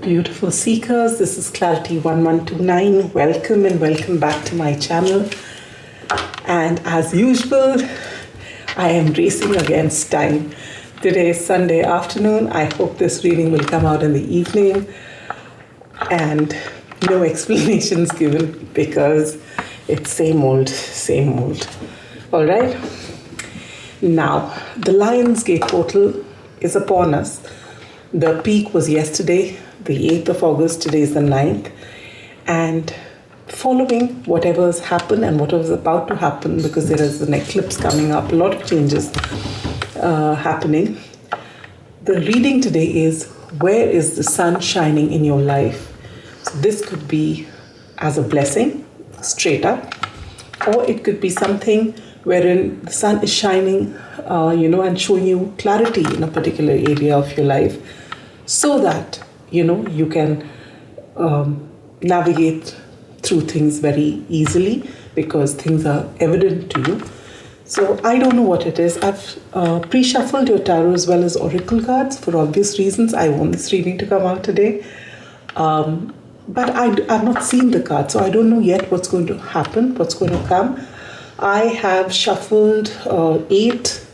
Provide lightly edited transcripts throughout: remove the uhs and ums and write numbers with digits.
Beautiful seekers, this is Clarity 1129. Welcome and welcome back to my channel. And as usual, I am racing against time. Today is Sunday afternoon. I hope this reading will come out in the evening. And no explanations given because it's same old, same old. All right. Now, the Lionsgate portal is upon us. The peak was yesterday, the 8th of August. Today is the 9th. And following whatever's happened and whatever's about to happen, because there is an eclipse coming up, a lot of changes happening. The reading today is, where is the sun shining in your life? So this could be as a blessing, straight up, or it could be something wherein the sun is shining, and showing you clarity in a particular area of your life, so that, you can navigate through things very easily because things are evident to you. So I don't know what it is. I've pre-shuffled your tarot as well as oracle cards for obvious reasons. I want this reading to come out today. But I've not seen the card, so I don't know yet what's going to happen, what's going to come. I have shuffled 8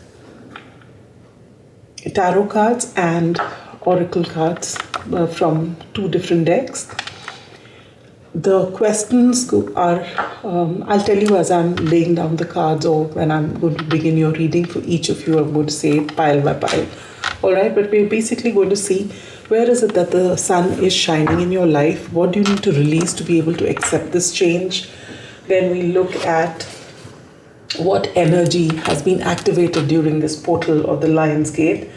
tarot cards and oracle cards from 2 different decks. The questions are, I'll tell you as I'm laying down the cards or when I'm going to begin your reading for each of you. I'm going to say pile by pile. All right, but we're basically going to see, where is it that the sun is shining in your life? What do you need to release to be able to accept this change? Then we look at what energy has been activated during this portal of the Lionsgate.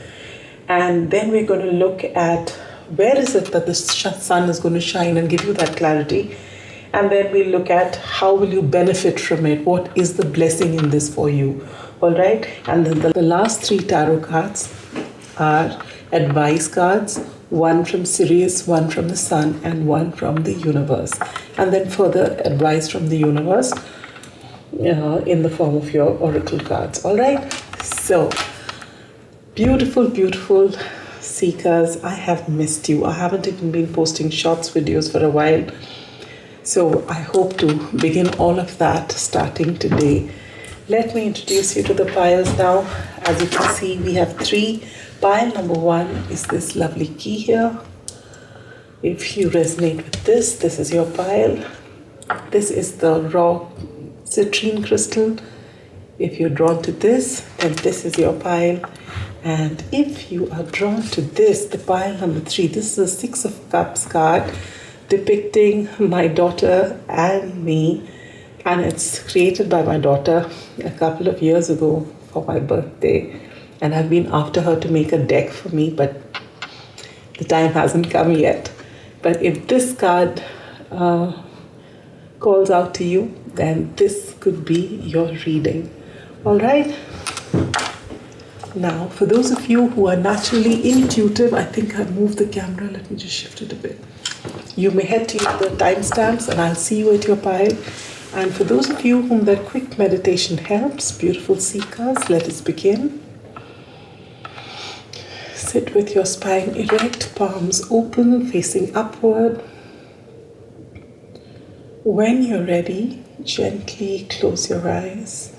And then we're going to look at, where is it that the sun is going to shine and give you that clarity? And then we look at, how will you benefit from it? What is the blessing in this for you? All right. And then the last 3 tarot cards are advice cards, one from Sirius, one from the sun, and one from the universe. And then further advice from the universe in the form of your oracle cards. All right. So, beautiful, beautiful seekers, I have missed you. I haven't even been posting shorts videos for a while. So I hope to begin all of that starting today. Let me introduce you to the piles now. As you can see, we have 3. Pile number 1 is this lovely key here. If you resonate with this, this is your pile. This is the raw citrine crystal. If you're drawn to this, then this is your pile. And if you are drawn to this, the pile number 3, this is a 6 of Cups card depicting my daughter and me. And it's created by my daughter a couple of years ago for my birthday. And I've been after her to make a deck for me, but the time hasn't come yet. But if this card calls out to you, then this could be your reading. All right. Now, for those of you who are naturally intuitive, I think I've moved the camera. Let me just shift it a bit. You may head to the timestamps and I'll see you at your pile. And for those of you whom that quick meditation helps, beautiful seekers, let us begin. Sit with your spine erect, palms open, facing upward. When you're ready, gently close your eyes.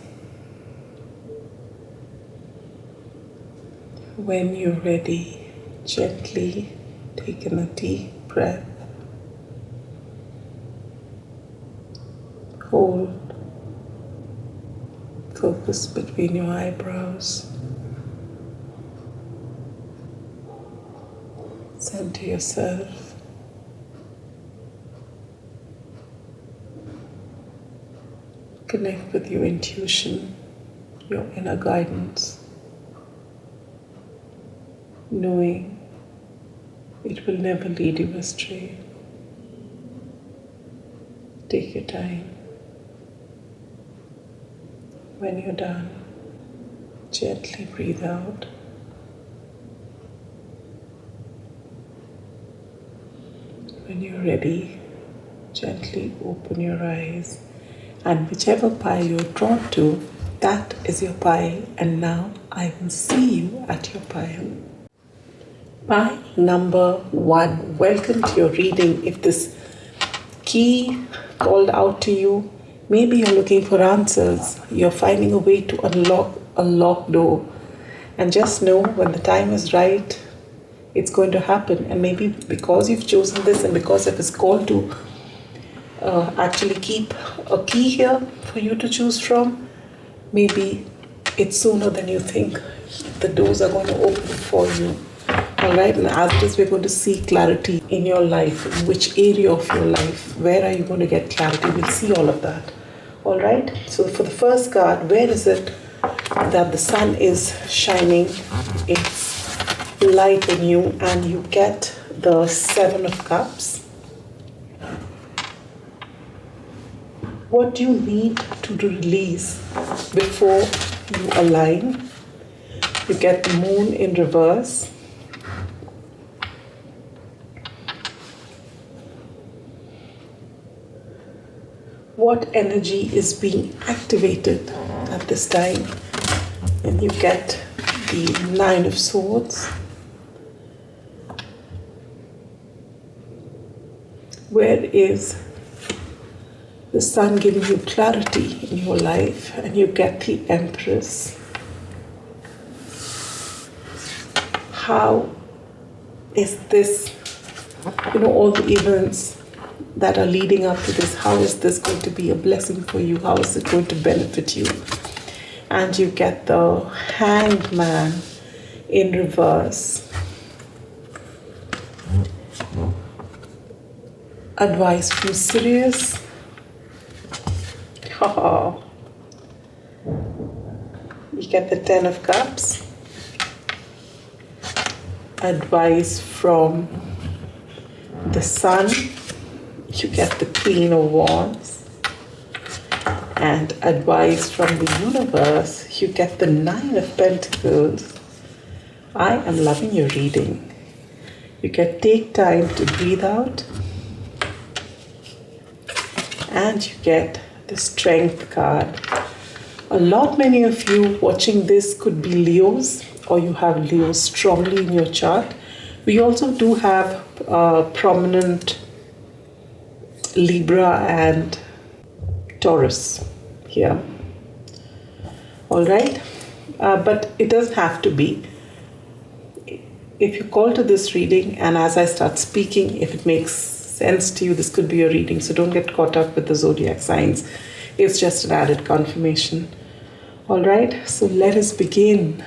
When you're ready, gently take in a deep breath. Hold. Focus between your eyebrows. Center yourself. Connect with your intuition, your inner guidance, knowing it will never lead you astray. Take your time. When you're done, gently breathe out. When you're ready, gently open your eyes, and whichever pile you're drawn to, that is your pile, and now I will see you at your pile. Pile number 1. Welcome to your reading. If this key called out to you, maybe you're looking for answers. You're finding a way to unlock a locked door. And just know when the time is right, it's going to happen. And maybe because you've chosen this and because it is called to actually keep a key here for you to choose from, maybe it's sooner than you think. The doors are going to open for you. Alright, and as it is, we're going to see clarity in your life. In which area of your life? Where are you going to get clarity? We'll see all of that. Alright, so for the first card, where is it that the sun is shining its light in you, and you get the 7 of Cups? What do you need to release before you align? You get the moon in reverse. What energy is being activated at this time? And you get the 9 of Swords. Where is the sun giving you clarity in your life? And you get the Empress. How is this, all the events that are leading up to this, how is this going to be a blessing for you? How is it going to benefit you? And you get the Hanged Man in reverse. Advice from Sirius. Oh. You get the 10 of Cups. Advice from the Sun. You get the Queen of Wands. And advice from the universe, you get the 9 of Pentacles. I am loving your reading. You can take time to breathe out. And you get the Strength card. Many of you watching this could be Leos, or you have Leos strongly in your chart. We also do have prominent Libra and Taurus here. Alright, but it doesn't have to be. If you call to this reading, and as I start speaking, if it makes sense to you, this could be your reading. So don't get caught up with the zodiac signs. It's just an added confirmation. Alright, so let us begin.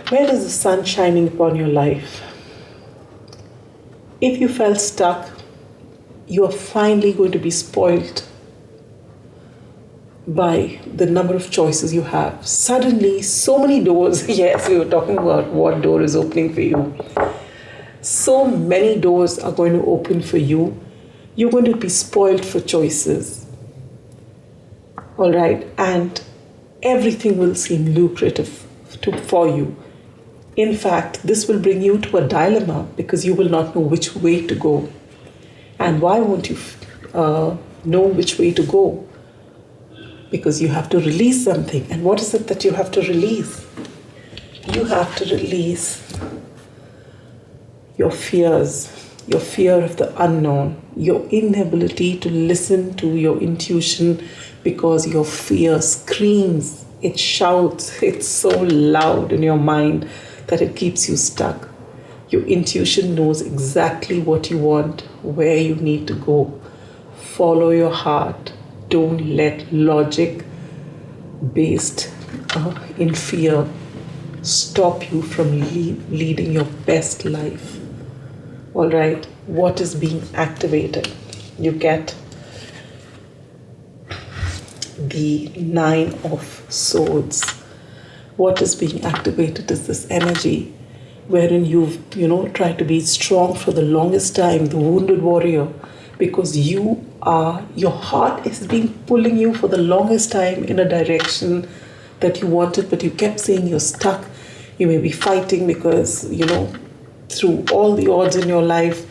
Where is the sun shining upon your life? If you felt stuck, you are finally going to be spoiled by the number of choices you have. Suddenly, so many doors. Yes, we were talking about what door is opening for you. So many doors are going to open for you. You're going to be spoiled for choices. All right, and everything will seem lucrative for you. In fact, this will bring you to a dilemma because you will not know which way to go. And why won't you know which way to go? Because you have to release something. And what is it that you have to release? You have to release your fears, your fear of the unknown, your inability to listen to your intuition because your fear screams, it shouts, it's so loud in your mind that it keeps you stuck. Your intuition knows exactly what you want, where you need to go. Follow your heart. Don't let logic based in fear stop you from leading your best life. All right, what is being activated? You get the 9 of Swords. What is being activated is this energy wherein you've, tried to be strong for the longest time, the wounded warrior, because your heart has been pulling you for the longest time in a direction that you wanted, but you kept saying you're stuck. You may be fighting because, through all the odds in your life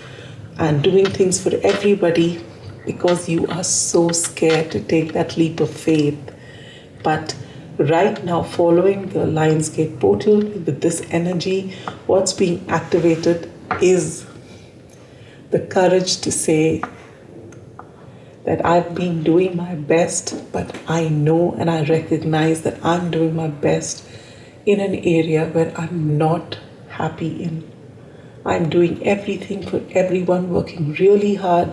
and doing things for everybody because you are so scared to take that leap of faith. But Right now, following the Lionsgate portal with this energy, what's being activated is the courage to say that I've been doing my best, but I know and I recognize that I'm doing my best in an area where I'm not happy in. I'm doing everything for everyone, working really hard,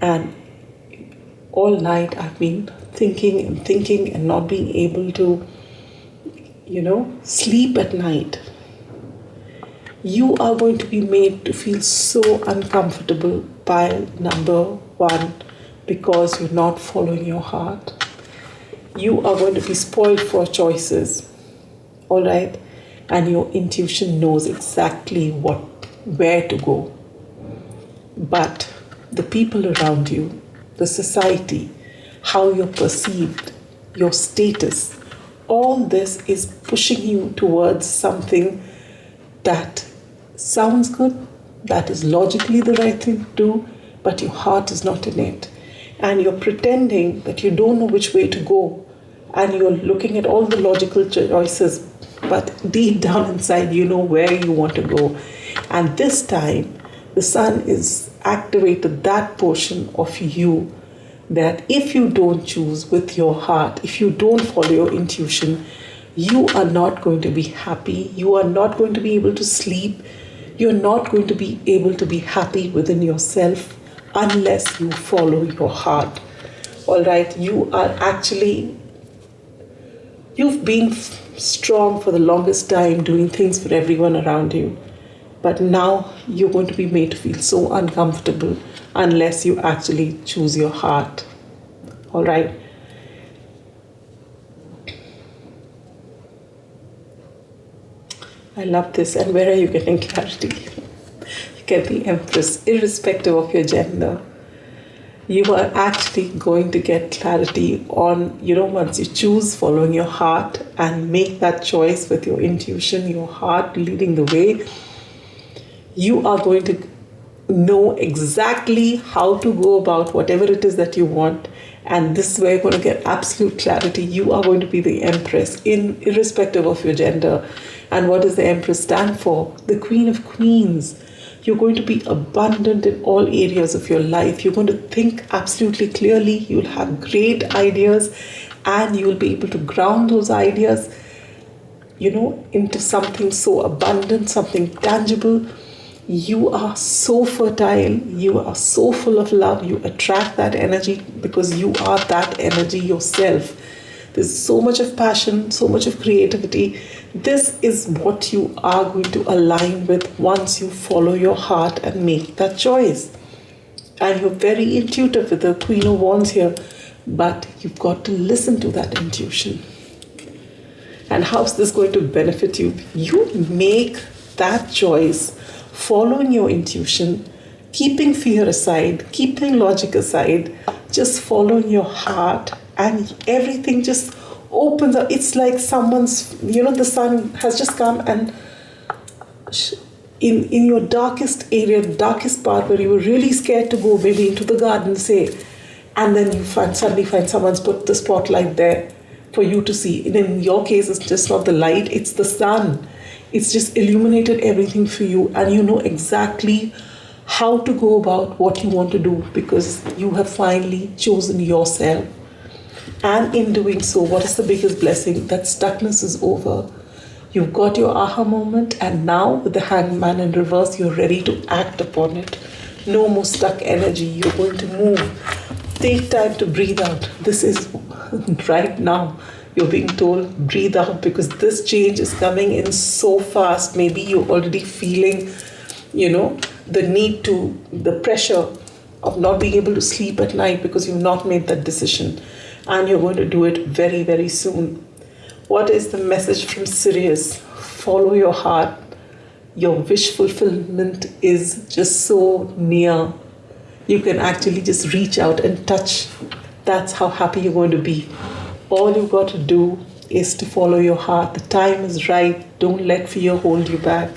and all night I've been thinking and not being able to, sleep at night. You are going to be made to feel so uncomfortable by number one because you're not following your heart. You are going to be spoiled for choices, all right? And your intuition knows exactly where to go. But the people around you, the society, how you're perceived, your status, all this is pushing you towards something that sounds good, that is logically the right thing to do, but your heart is not in it. And you're pretending that you don't know which way to go, and you're looking at all the logical choices, but deep down inside you know where you want to go. And this time, the sun is activated that portion of you that if you don't choose with your heart, if you don't follow your intuition, you are not going to be happy. You are not going to be able to sleep. You're not going to be able to be happy within yourself unless you follow your heart. All right, you've been strong for the longest time doing things for everyone around you. But now you're going to be made to feel so uncomfortable unless you actually choose your heart. All right. I love this. And where are you getting clarity? You get the Empress, irrespective of your gender. You are actually going to get clarity on, once you choose following your heart and make that choice with your intuition, your heart leading the way, you are going to know exactly how to go about whatever it is that you want. And this way you're going to get absolute clarity. You are going to be the Empress, irrespective of your gender. And what does the Empress stand for? The Queen of Queens. You're going to be abundant in all areas of your life. You're going to think absolutely clearly. You'll have great ideas, and you'll be able to ground those ideas, into something so abundant, something tangible. You are so fertile. You are so full of love. You attract that energy because you are that energy yourself. There's so much of passion, so much of creativity. This is what you are going to align with once you follow your heart and make that choice. And you're very intuitive with the Queen of Wands here, but you've got to listen to that intuition. And how's this going to benefit you? You make that choice, following your intuition, keeping fear aside, keeping logic aside, just following your heart, and everything just opens up. It's like someone's, the sun has just come, and in your darkest area, darkest part where you were really scared to go, maybe into the garden, say, and then you suddenly find someone's put the spotlight there for you to see. And in your case, it's just not the light, it's the sun. It's just illuminated everything for you, and you know exactly how to go about what you want to do because you have finally chosen yourself. And in doing so, what is the biggest blessing? That stuckness is over. You've got your aha moment, and now with the Hangman in reverse, you're ready to act upon it. No more stuck energy. You're going to move. Take time to breathe out. This is right now. You're being told, breathe out, because this change is coming in so fast. Maybe you're already feeling, the pressure of not being able to sleep at night because you've not made that decision. And you're going to do it very, very soon. What is the message from Sirius? Follow your heart. Your wish fulfillment is just so near. You can actually just reach out and touch. That's how happy you're going to be. All you've got to do is to follow your heart. The time is right. Don't let fear hold you back.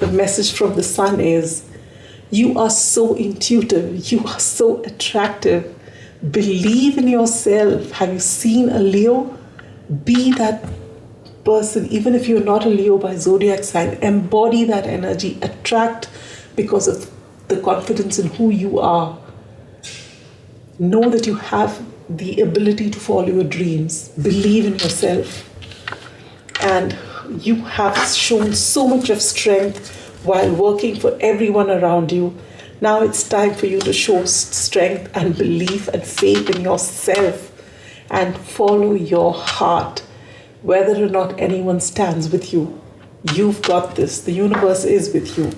The message from the sun is, you are so intuitive. You are so attractive Believe in yourself. Have you seen a Leo? Be that person, even if you're not a Leo by zodiac sign. Embody that energy. Attract because of the confidence in who you are. Know that you have the ability to follow your dreams. Believe in yourself. And you have shown so much of strength while working for everyone around you. Now it's time for you to show strength and belief and faith in yourself and follow your heart. Whether or not anyone stands with you, you've got this. The universe is with you.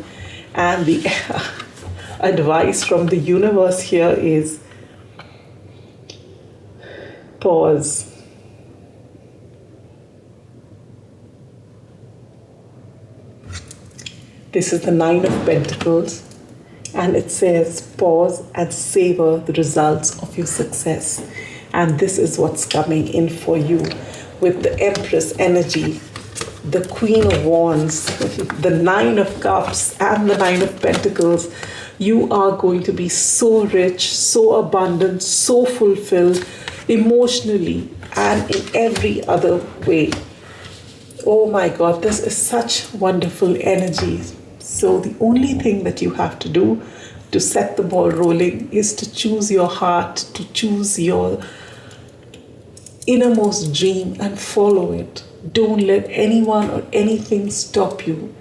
And the advice from the universe here is pause. This is the Nine of Pentacles. And it says, pause and savor the results of your success. And this is what's coming in for you with the Empress energy, the Queen of Wands, the Nine of Cups, and the Nine of Pentacles. You are going to be so rich, so abundant, so fulfilled emotionally and in every other way. Oh my God, this is such wonderful energy. So the only thing that you have to do to set the ball rolling is to choose your heart, to choose your innermost dream and follow it. Don't let anyone or anything stop you.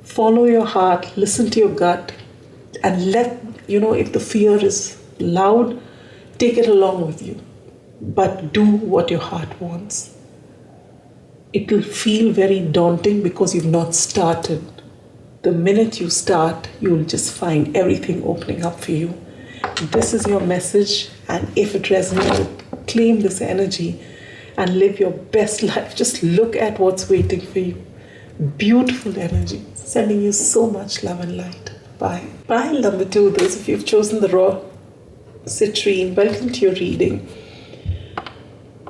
Follow your heart, listen to your gut, and let, if the fear is loud, take it along with you. But do what your heart wants. It will feel very daunting because you've not started. The minute you start, you'll just find everything opening up for you. This is your message, and if it resonates, claim this energy and live your best life. Just look at what's waiting for you. Beautiful energy. Sending you so much love and light. Bye. Pile number 2, those of you who've chosen the raw citrine, welcome to your reading.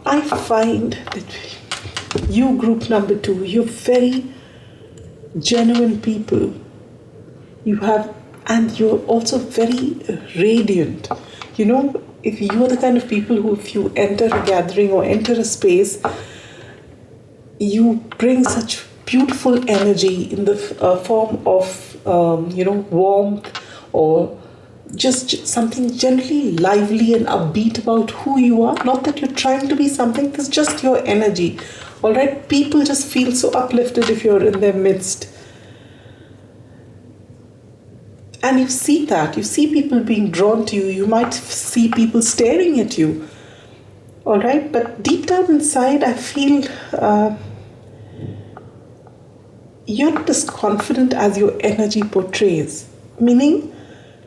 I find that you, group number 2, you're very genuine people. And you're also very radiant. If you're the kind of people who, if you enter a gathering or enter a space, you bring such beautiful energy in the form of, warmth, or just something generally lively and upbeat about who you are. Not that you're trying to be something, it's just your energy. All right, people just feel so uplifted if you're in their midst. And you see that. You see people being drawn to you. You might see people staring at you. All right, but deep down inside, I feel you're not as confident as your energy portrays. Meaning,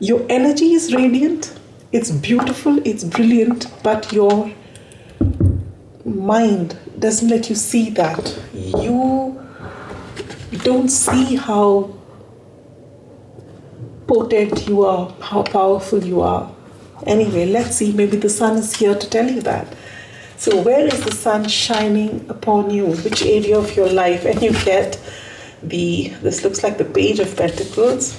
your energy is radiant, it's beautiful, it's brilliant, but your mind doesn't let you see that. You don't see how potent you are, how powerful you are. Anyway, let's see, maybe the sun is here to tell you that. So where is the sun shining upon you? Which area of your life? And you get this looks like the Page of Pentacles.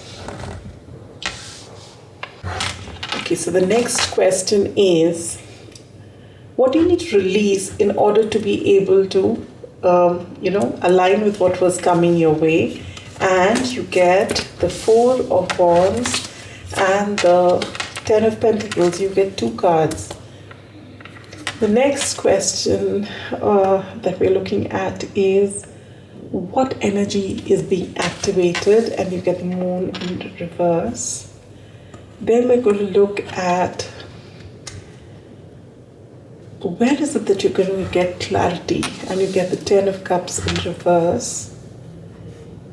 Okay, so the next question is, what do you need to release in order to be able to, align with what was coming your way? And you get the Four of Wands and the Ten of Pentacles. You get 2 cards. The next question that we're looking at is, what energy is being activated? And you get the Moon in reverse. Then we're going to look at, where is it that you're going to get clarity? And you get the Ten of Cups in reverse.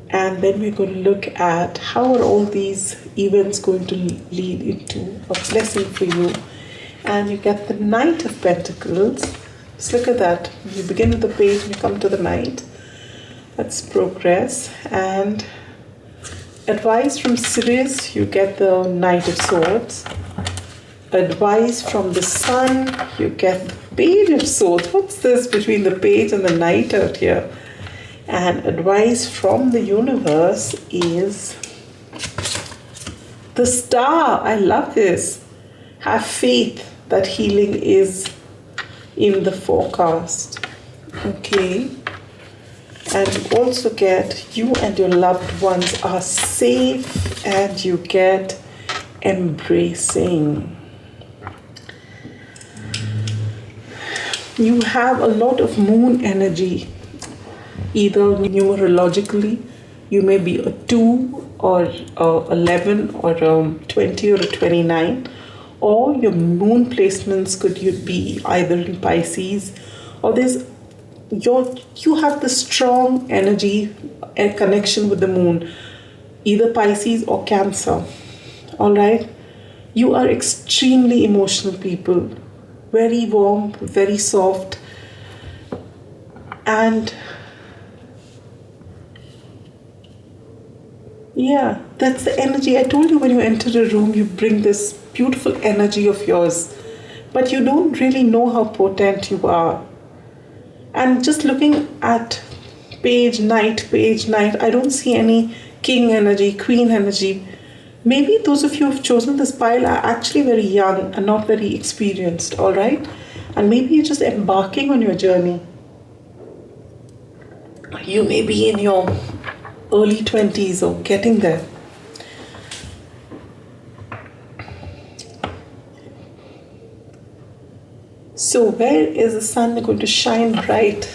And then we're going to look at, how are all these events going to lead into a blessing for you? And you get the Knight of Pentacles. Just look at that. You begin with the Page and you come to the Knight. That's progress. And advice from Sirius, you get the Knight of Swords. Advice from the Sun, you get the Page of Swords. What's this between the Page and the Knight out here? And advice from the universe is the Star. I love this. Have faith. that healing is in the forecast. Okay. And you also get you and your loved ones are safe, and you get embracing. You have a lot of moon energy, either numerologically, you may be a 2 or 11 or 20 or a 29, or your moon placements could be either in Pisces, or you have the strong energy and connection with the moon, either Pisces or Cancer. All right, you are extremely emotional people, very warm, very soft, and yeah, that's the energy. I told you, when you enter a room, you bring this beautiful energy of yours, but you don't really know how potent you are. And just looking at page night, I don't see any king energy, queen energy. Maybe those of you who have chosen this pile are actually very young and not very experienced, all right? And maybe you're just embarking on your journey. You may be in your early 20s or getting there. So where is the sun going to shine bright?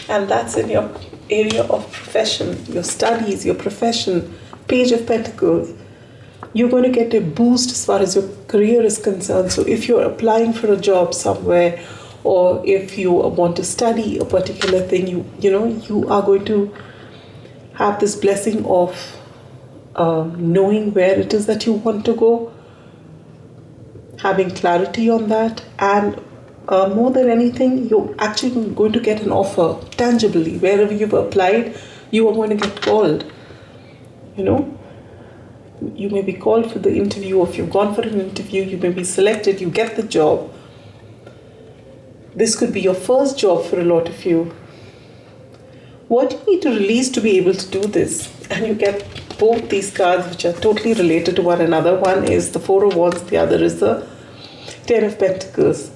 And that's in your area of profession, your studies, your profession, Page of Pentacles. You're going to get a boost as far as your career is concerned. So if you're applying for a job somewhere, or if you want to study a particular thing, you are going to have this blessing of knowing where it is that you want to go, having clarity on that, and more than anything, you're actually going to get an offer tangibly. Wherever you've applied, you are going to get called. You may be called for the interview, or if you've gone for an interview, you may be selected, you get the job. This could be your first job for a lot of you. What do you need to release to be able to do this? And you get both these cards, which are totally related to one another. One is the Four of Wands, the other is the Ten of Pentacles.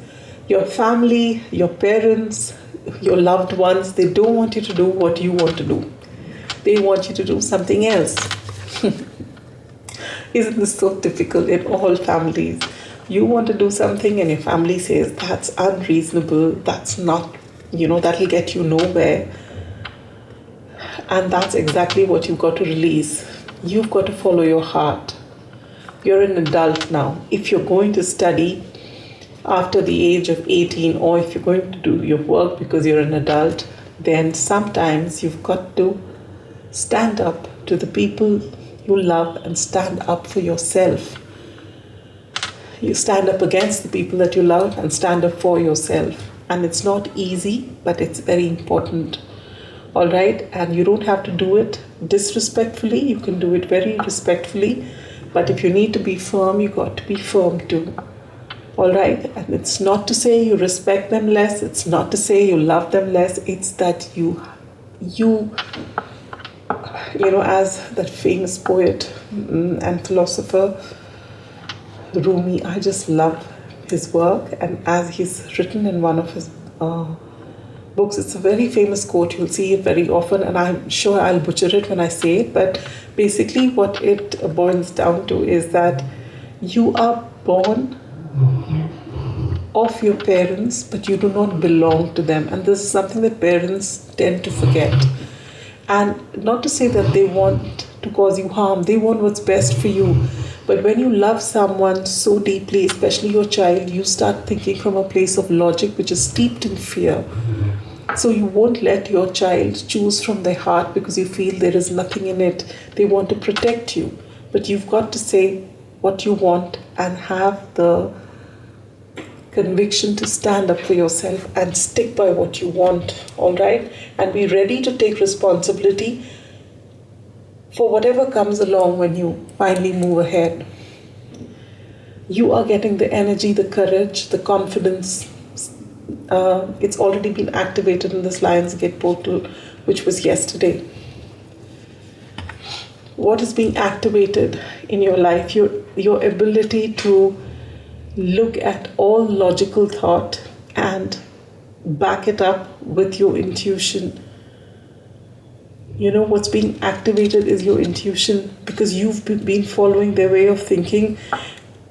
Your family, your parents, your loved ones, they don't want you to do what you want to do. They want you to do something else. Isn't this so typical in all families? You want to do something and your family says, that's unreasonable, that's not, that'll get you nowhere. And that's exactly what you've got to release. You've got to follow your heart. You're an adult now. If you're going to study after the age of 18, or if you're going to do your work because you're an adult, then sometimes you've got to stand up to the people you love and stand up for yourself. You stand up against the people that you love and stand up for yourself. And it's not easy, but it's very important. All right? And you don't have to do it disrespectfully. You can do it very respectfully. But if you need to be firm, you got to be firm too. All right? And it's not to say you respect them less. It's not to say you love them less. It's that you as that famous poet and philosopher, Rumi, I just love his work. And as he's written in one of his books, it's a very famous quote. You'll see it very often, and I'm sure I'll butcher it when I say it. But basically what it boils down to is that you are born of your parents, but you do not belong to them. And this is something that parents tend to forget. And not to say that they want to cause you harm, they want what's best for you. But when you love someone so deeply, especially your child, you start thinking from a place of logic which is steeped in fear. So you won't let your child choose from their heart because you feel there is nothing in it. They want to protect you. But you've got to say what you want and have the conviction to stand up for yourself and stick by what you want, all right? And be ready to take responsibility for whatever comes along when you finally move ahead. You are getting the energy, the courage, the confidence. It's already been activated in this Lionsgate portal, which was yesterday. What is being activated in your life? Your ability to look at all logical thought and back it up with your intuition. What's being activated is your intuition, because you've been following their way of thinking,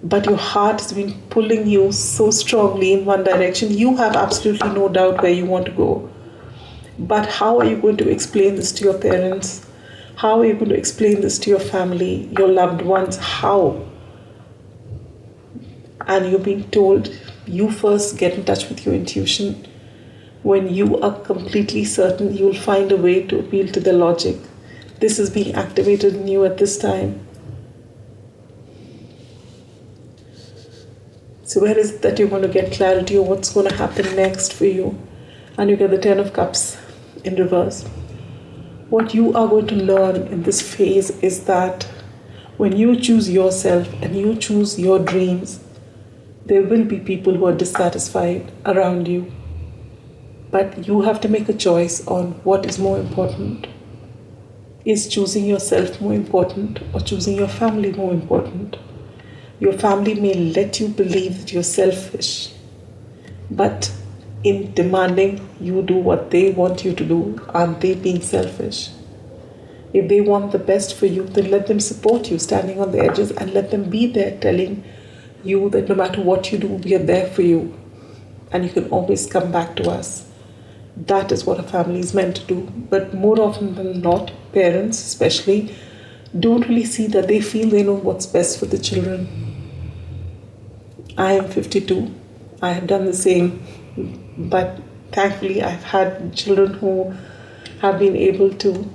but your heart has been pulling you so strongly in one direction. You have absolutely no doubt where you want to go. But how are you going to explain this to your parents? How are you going to explain this to your family, your loved ones? How? And you're being told, you first get in touch with your intuition. When you are completely certain, you'll find a way to appeal to the logic. This is being activated in you at this time. So where is it that you're going to get clarity of what's going to happen next for you? And you get the 10 of Cups in reverse. What you are going to learn in this phase is that when you choose yourself and you choose your dreams, there will be people who are dissatisfied around you. But you have to make a choice on what is more important. Is choosing yourself more important, or choosing your family more important? Your family may let you believe that you're selfish, but in demanding you do what they want you to do, aren't they being selfish? If they want the best for you, then let them support you, standing on the edges, and let them be there telling you that no matter what you do, we are there for you, and you can always come back to us. That is what a family is meant to do. But more often than not, parents especially don't really see that. They feel they know what's best for the children. I am 52. I have done the same. But thankfully, I've had children who have been able to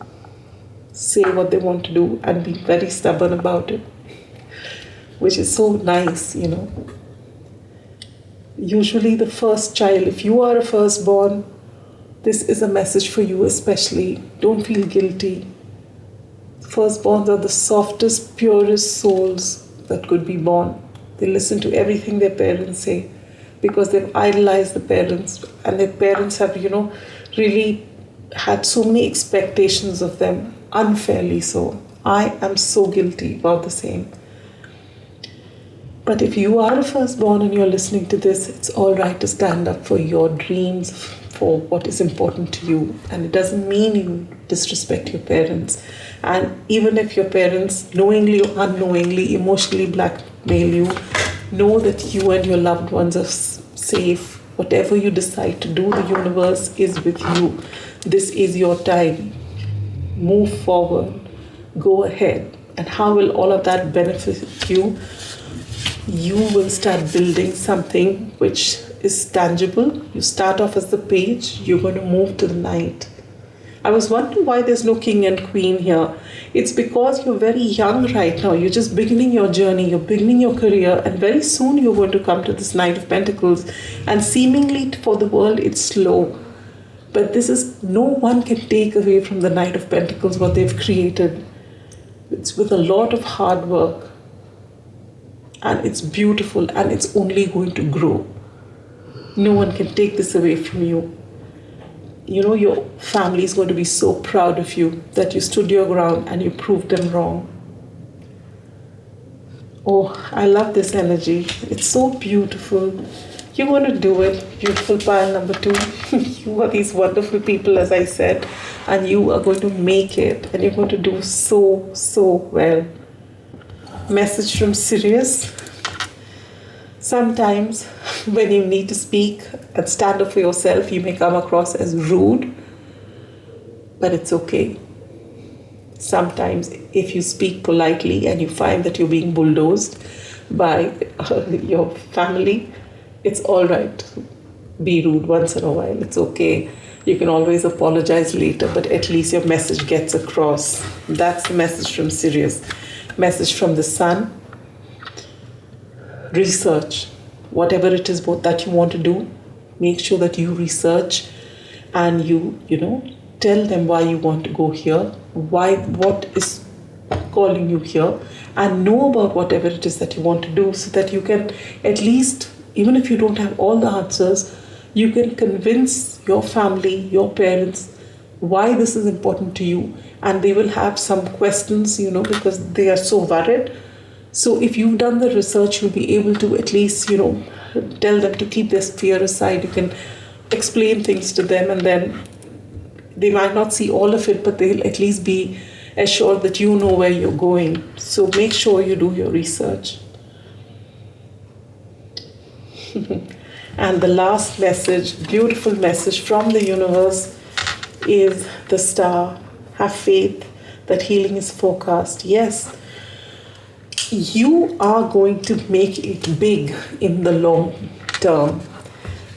say what they want to do and be very stubborn about it, which is so nice, Usually the first child, if you are a firstborn, this is a message for you especially. Don't feel guilty. Firstborns are the softest, purest souls that could be born. They listen to everything their parents say because they've idolized the parents, and their parents have, really had so many expectations of them, unfairly so. I am so guilty about the same. But if you are a firstborn and you're listening to this, it's all right to stand up for your dreams, for what is important to you. And it doesn't mean you disrespect your parents. And even if your parents knowingly or unknowingly emotionally blackmail you, know that you and your loved ones are safe. Whatever you decide to do, the universe is with you. This is your time. Move forward. Go ahead. And how will all of that benefit you? You will start building something which is tangible. You start off as the page, you're going to move to the knight. I was wondering why there's no king and queen here. It's because you're very young right now. You're just beginning your journey, you're beginning your career, and very soon you're going to come to this Knight of Pentacles. And seemingly for the world, it's slow. But this is, no one can take away from the Knight of Pentacles what they've created. It's with a lot of hard work. And it's beautiful, and it's only going to grow. No one can take this away from you. Your family is going to be so proud of you that you stood your ground and you proved them wrong. Oh, I love this energy. It's so beautiful. You're going to do it. Beautiful pile number 2. You are these wonderful people, as I said, and you are going to make it, and you're going to do so, so well. Message from Sirius. Sometimes when you need to speak and stand up for yourself, you may come across as rude, but it's okay. Sometimes if you speak politely and you find that you're being bulldozed by your family, it's all right. Be rude once in a while. It's okay. You can always apologize later, but at least your message gets across. That's the message from Sirius. Message from the Sun. Research. Whatever it is that you want to do, make sure that you research and you tell them why you want to go here, what is calling you here, and know about whatever it is that you want to do, so that you can at least, even if you don't have all the answers, you can convince your family, your parents, why this is important to you. And they will have some questions, because they are so worried. So if you've done the research, you'll be able to at least, tell them to keep their fear aside. You can explain things to them, and then they might not see all of it, but they'll at least be assured that you know where you're going. So make sure you do your research. And the last message, beautiful message from the universe, is the star. Have faith that healing is forecast. Yes, you are going to make it big in the long term.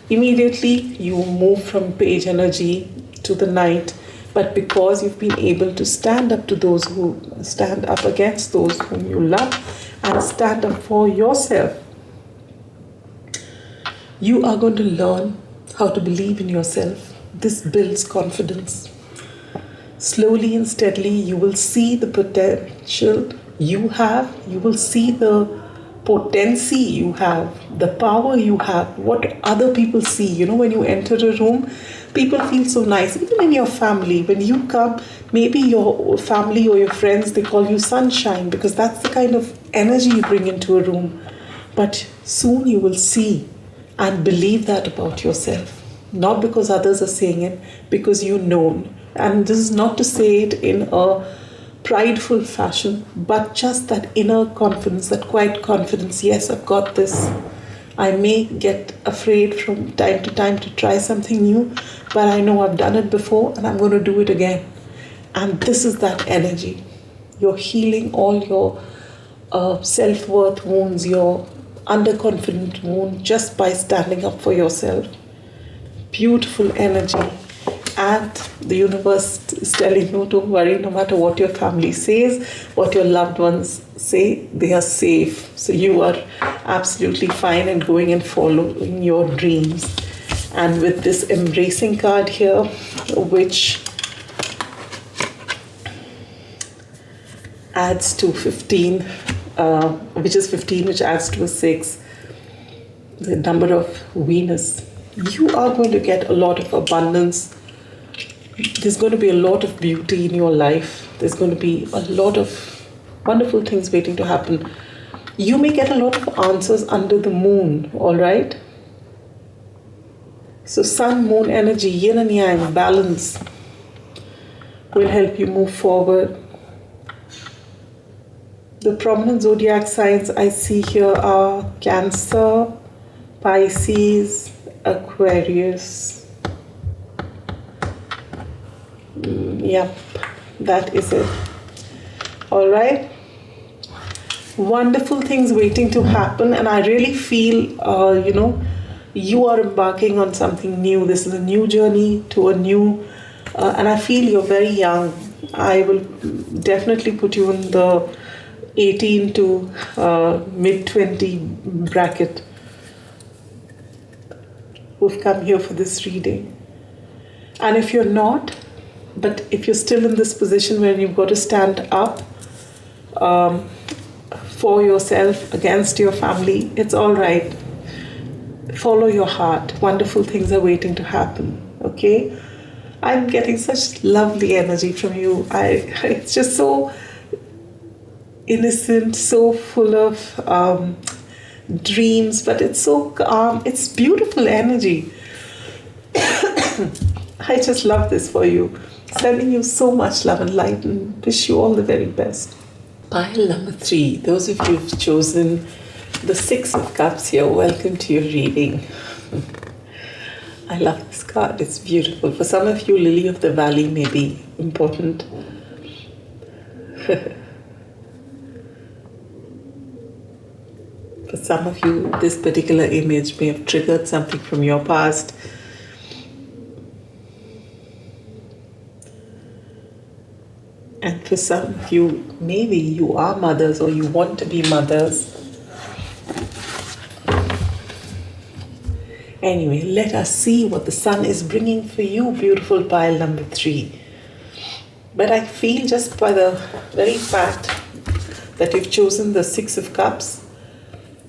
Immediately you move from page energy to the night, but because you've been able to stand up to those who stand up against those whom you love and stand up for yourself, you are going to learn how to believe in yourself. This builds confidence. Slowly and steadily, you will see the potential you have. You will see the potency you have, the power you have, what other people see. When you enter a room, people feel so nice. Even in your family, when you come, maybe your family or your friends, they call you sunshine, because that's the kind of energy you bring into a room. But soon you will see and believe that about yourself. Not because others are saying it, because you know. And this is not to say it in a prideful fashion, but just that inner confidence, that quiet confidence. Yes, I've got this. I may get afraid from time to time to try something new, but I know I've done it before and I'm going to do it again. And this is that energy. You're healing all your self-worth wounds, your underconfident wound, just by standing up for yourself. Beautiful energy. And the universe is telling you, don't worry, no matter what your family says, what your loved ones say, they are safe. So you are absolutely fine and going and following your dreams. And with this embracing card here, which adds to 15, which is 15, which adds to a 6, the number of Venus, you are going to get a lot of abundance. There's going to be a lot of beauty in your life. There's going to be a lot of wonderful things waiting to happen. You may get a lot of answers under the moon, all right? So sun, moon energy, yin and yang, balance will help you move forward. The prominent zodiac signs I see here are Cancer, Pisces, Aquarius. Yep, that is it. All right. Wonderful things waiting to happen, and I really feel, you are embarking on something new. This is a new journey to a new, and I feel you're very young. I will definitely put you in the 18 to mid-20 bracket who've come here for this reading. And if you're not, but if you're still in this position where you've got to stand up for yourself against your family, it's all right. Follow your heart. Wonderful things are waiting to happen. Okay? I'm getting such lovely energy from you. It's just so innocent, so full of dreams, but it's so calm. It's beautiful energy. I just love this for you. Sending you so much love and light, and wish you all the very best. Pile number 3. Those of you who've chosen the 6 of Cups here, welcome to your reading. I love this card. It's beautiful. For some of you, Lily of the Valley may be important. For some of you, this particular image may have triggered something from your past. And for some of you, maybe you are mothers or you want to be mothers. Anyway, let us see what the sun is bringing for you, beautiful pile number 3. But I feel just by the very fact that you've chosen the 6 of Cups,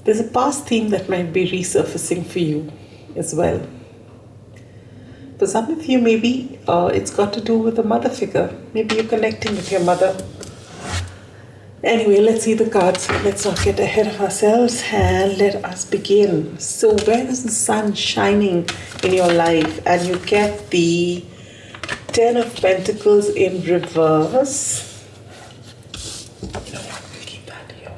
there's a past theme that might be resurfacing for you as well. For some of you, maybe it's got to do with a mother figure. Maybe you're connecting with your mother. Anyway, let's see the cards. Let's not get ahead of ourselves and let us begin. So, where is the sun shining in your life? And you get the Ten of Pentacles in reverse. No, we'll keep that here.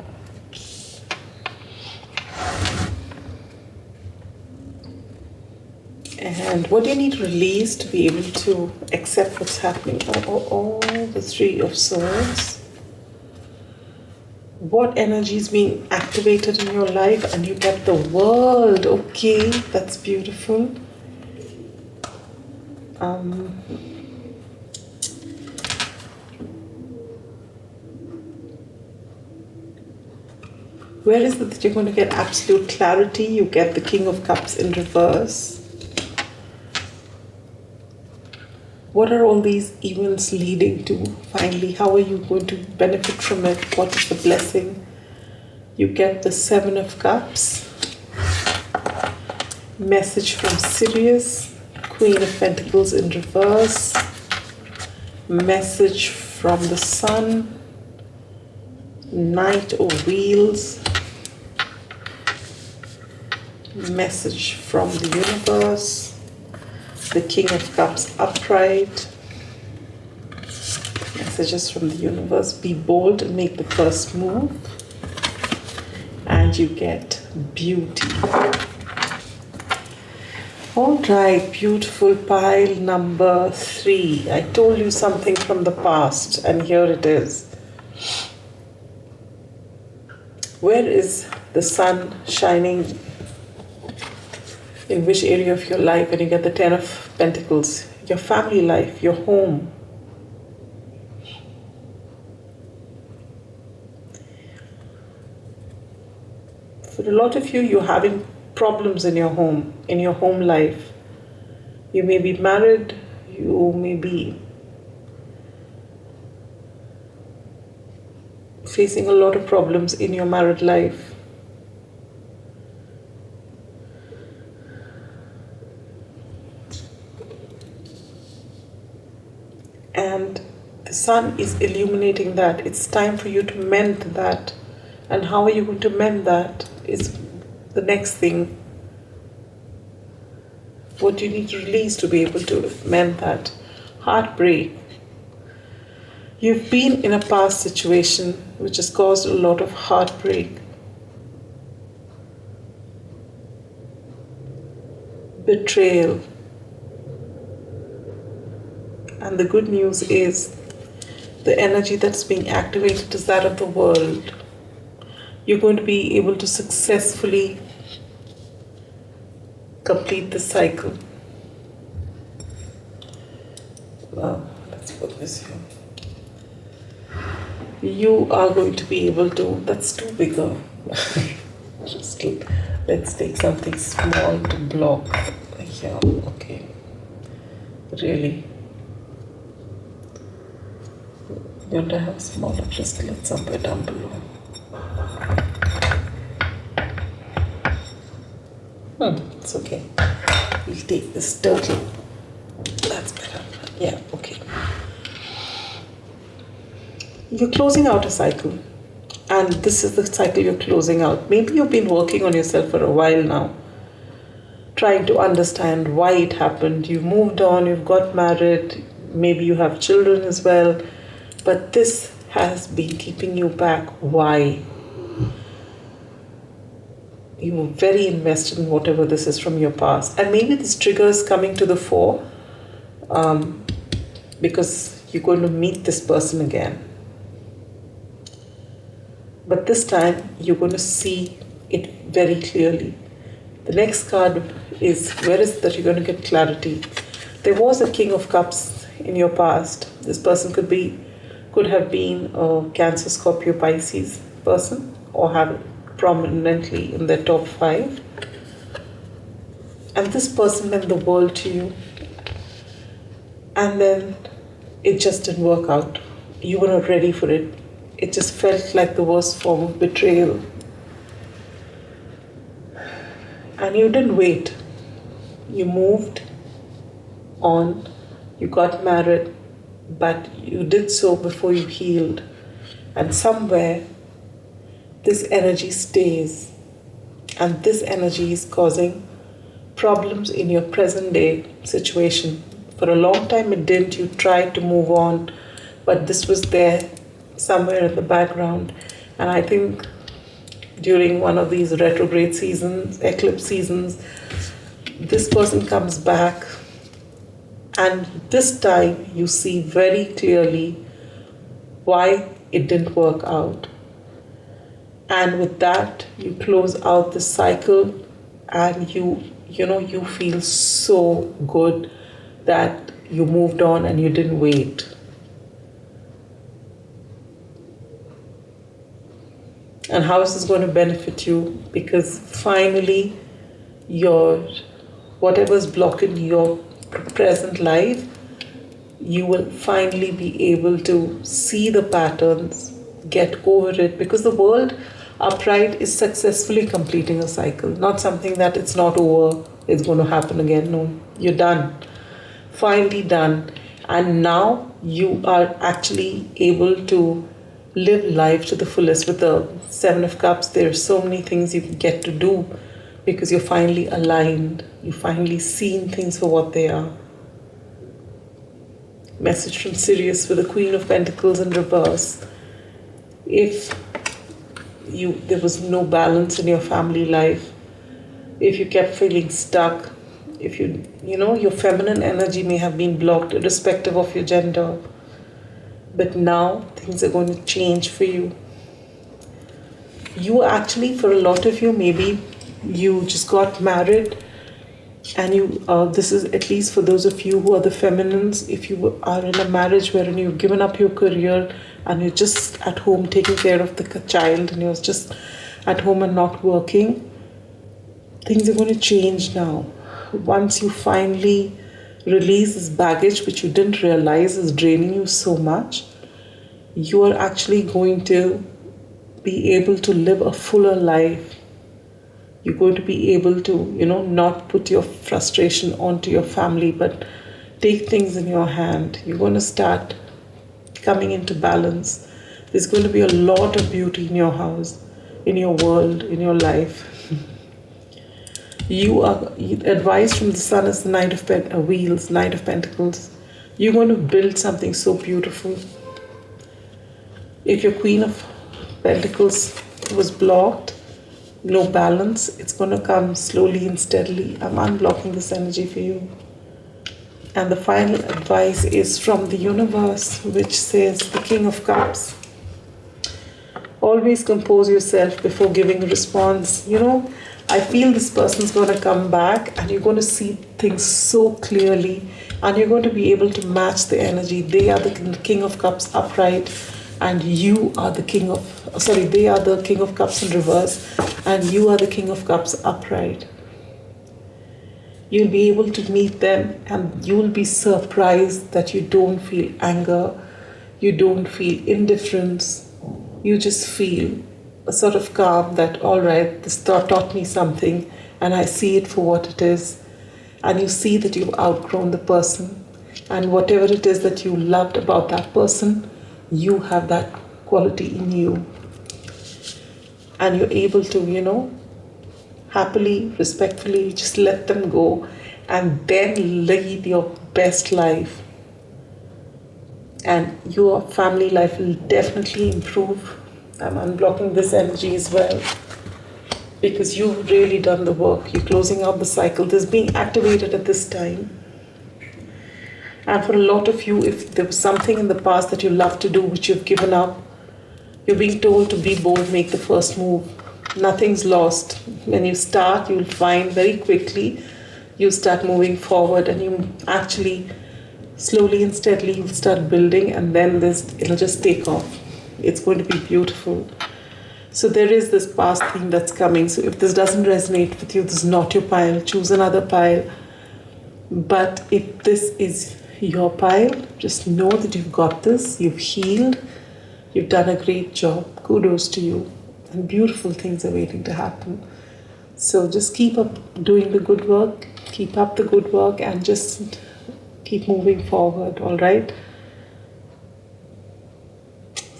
And what do you need to release to be able to accept what's happening? The Three of Swords. What energy is being activated in your life? And you get the World. Okay, that's beautiful. Where is it that you're going to get absolute clarity? You get the King of Cups in reverse. What are all these events leading to? Finally, how are you going to benefit from it? What is the blessing? You get the Seven of Cups. Message from Sirius. Queen of Pentacles in reverse. Message from the Sun. Knight of Wheels. Message from the Universe. The King of Cups upright. Messages from the universe. Be bold and make the first move. And you get beauty. Alright, beautiful pile number 3. I told you something from the past, and here it is. Where is the sun shining? In which area of your life? And you get the Ten of Pentacles. Your family life, your home. For a lot of you, you're having problems in your home life. You may be married, you may be facing a lot of problems in your married life. And the sun is illuminating that. It's time for you to mend that. And how are you going to mend that is the next thing. What do you need to release to be able to mend that? Heartbreak. You've been in a past situation which has caused a lot of heartbreak. Betrayal. And the good news is the energy that's being activated is that of the world. You're going to be able to successfully complete the cycle. Wow, let's put this here. You are going to be able to, that's too bigger. Let's take something small to block. Yeah, okay. Really. Don't I have smaller crystals somewhere down below? It's okay. We'll take this turtle. That's better. Yeah, okay. You're closing out a cycle. And this is the cycle you're closing out. Maybe you've been working on yourself for a while now, trying to understand why it happened. You've moved on, you've got married, maybe you have children as well. But this has been keeping you back. Why? You were very invested in whatever this is from your past. And maybe this trigger is coming to the fore because you're going to meet this person again. But this time, you're going to see it very clearly. The next card is, where is it that you're going to get clarity? There was a King of Cups in your past. This person could have been a Cancer, Scorpio, Pisces person, or have it prominently in their top 5. And this person meant the world to you. And then it just didn't work out. You were not ready for it. It just felt like the worst form of betrayal. And you didn't wait. You moved on. You got married. But you did so before you healed. And somewhere this energy stays, and this energy is causing problems in your present day situation. For a long time it didn't. You tried to move on, but this was there somewhere in the background. And I think during one of these retrograde seasons, eclipse seasons, this person comes back, and this time you see very clearly why it didn't work out. And with that, you close out the cycle, and you feel so good that you moved on and you didn't wait. And how is this going to benefit you? Because finally, whatever's blocking your present life, you will finally be able to see the patterns, get over it, because the world upright is successfully completing a cycle, not something that it's not over, it's going to happen again. No, you're done, finally done. And now you are actually able to live life to the fullest. With the Seven of Cups, there are so many things you get to do because you're finally aligned, you've finally seen things for what they are. Message from Sirius with the Queen of Pentacles in reverse. If there was no balance in your family life, if you kept feeling stuck, if your feminine energy may have been blocked irrespective of your gender, but now things are going to change for you. You actually, for a lot of you, maybe you just got married, and this is at least for those of you who are the feminines. If you are in a marriage wherein you've given up your career and you're just at home taking care of the child, and you're just at home and not working, things are going to change now. Once you finally release this baggage which you didn't realize is draining you so much, you are actually going to be able to live a fuller life. You're going to be able to, not put your frustration onto your family, but take things in your hand. You're going to start coming into balance. There's going to be a lot of beauty in your house, in your world, in your life. Advice from the Sun is the Knight of Wheels, Knight of Pentacles. You're going to build something so beautiful. If your Queen of Pentacles was blocked, no balance, it's going to come slowly and steadily. I'm unblocking this energy for you. And the final advice is from the universe, which says, the King of Cups. Always compose yourself before giving a response. I feel this person's going to come back, and you're going to see things so clearly, and you're going to be able to match the energy. They are the King of Cups upright, and you are the they are the King of Cups in reverse, and you are the King of Cups upright. You'll be able to meet them, and you'll be surprised that you don't feel anger, you don't feel indifference, you just feel a sort of calm that, all right, this thought taught me something, and I see it for what it is. And you see that you've outgrown the person, and whatever it is that you loved about that person, you have that quality in you. And you're able to, happily, respectfully, just let them go, and then lead your best life. And your family life will definitely improve. I'm unblocking this energy as well, because you've really done the work. You're closing out the cycle. This is being activated at this time. And for a lot of you, if there was something in the past that you loved to do which you've given up, you're being told to be bold, make the first move. Nothing's lost. When you start, you'll find very quickly you start moving forward, and you actually slowly and steadily you'll start building, and then it'll just take off. It's going to be beautiful. So there is this past thing that's coming. So if this doesn't resonate with you, this is not your pile. Choose another pile. But if this is your pile, just know that you've got this. You've healed. You've done a great job. Kudos to you. And beautiful things are waiting to happen. So just keep up doing the good work. Keep up the good work, and just keep moving forward, all right?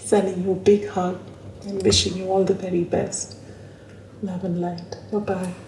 Sending you a big hug and wishing you all the very best. Love and light. Bye-bye.